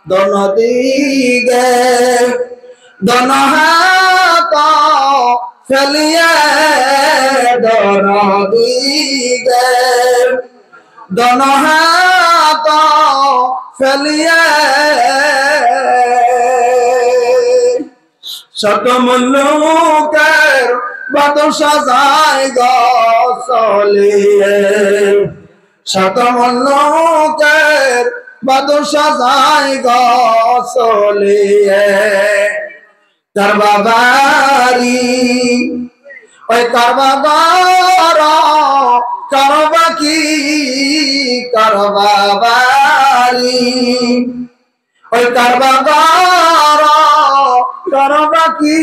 दोनों दिगे दोनों हाथ फैलिए दोनों दिगे दोनों हाथ फैलिए शतमुल्लुकर बादशाह जाएगा सोलिए शतमुल्लुकर बादशाह जाएगा सोलिए करबाबारी ओए करबाबारा करबाकी करबाबारी ओए करबाबारा करबाकी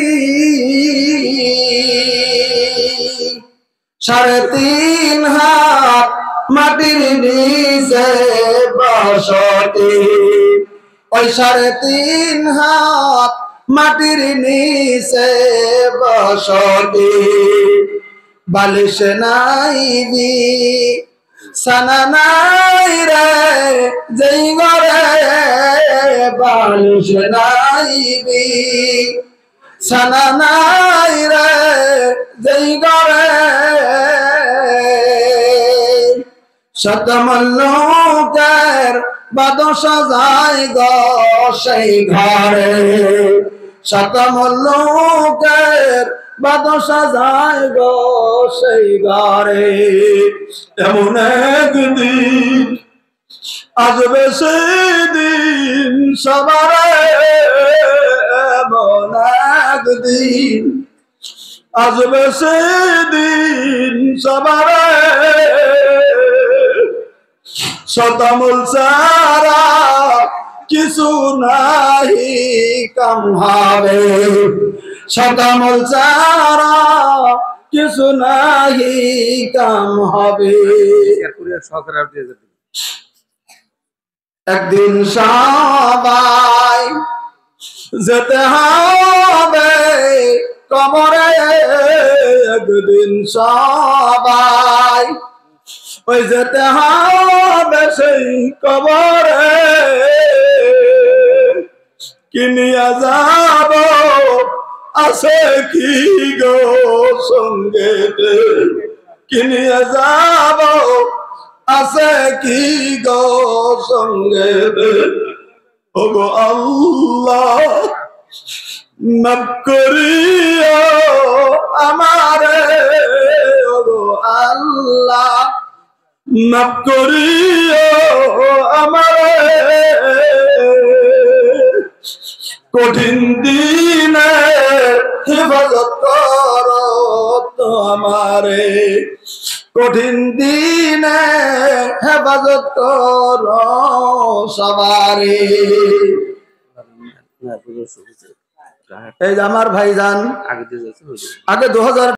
3.5 হাত মাটির নিচে বসতি ওই 3.5 হাত মাটির নিচে বসতি বালিশ নাই সানা নাই রে যেই ঘরে বালিশ নাই সানা নাই রে যেই ঘরে শতমল্লুকের বাদশা যায় গো সেই ঘরে শতমল্লুকের বাদশা যায় গো সেই ঘরে এমন একদিন আসবে সেদিন সবারে এমন একদিন আসবে সেদিন সবারে শতমূল ছাড়া কিছু নাহি কাম হবে শতমূল ছাড়া কিছু নাহি কাম হবে একদিন সবাই যেতে হবে কবরে একদিন সবাই ওই যেতে হবে সেই কবরে কিনিয়া যাব আছে কি গো সঙ্গে কিনিয়া যাব আছে কি গো সঙ্গে ওগো আল্লাহ মাফ করিও আমারে ওগো আল্লাহ মাফ করিও আমারে কঠিন দিনে হেফাজত করো তো আমারে কঠিন দিনে হেফাজত করো সবারে এই যে আমার ভাইজান আগে 2000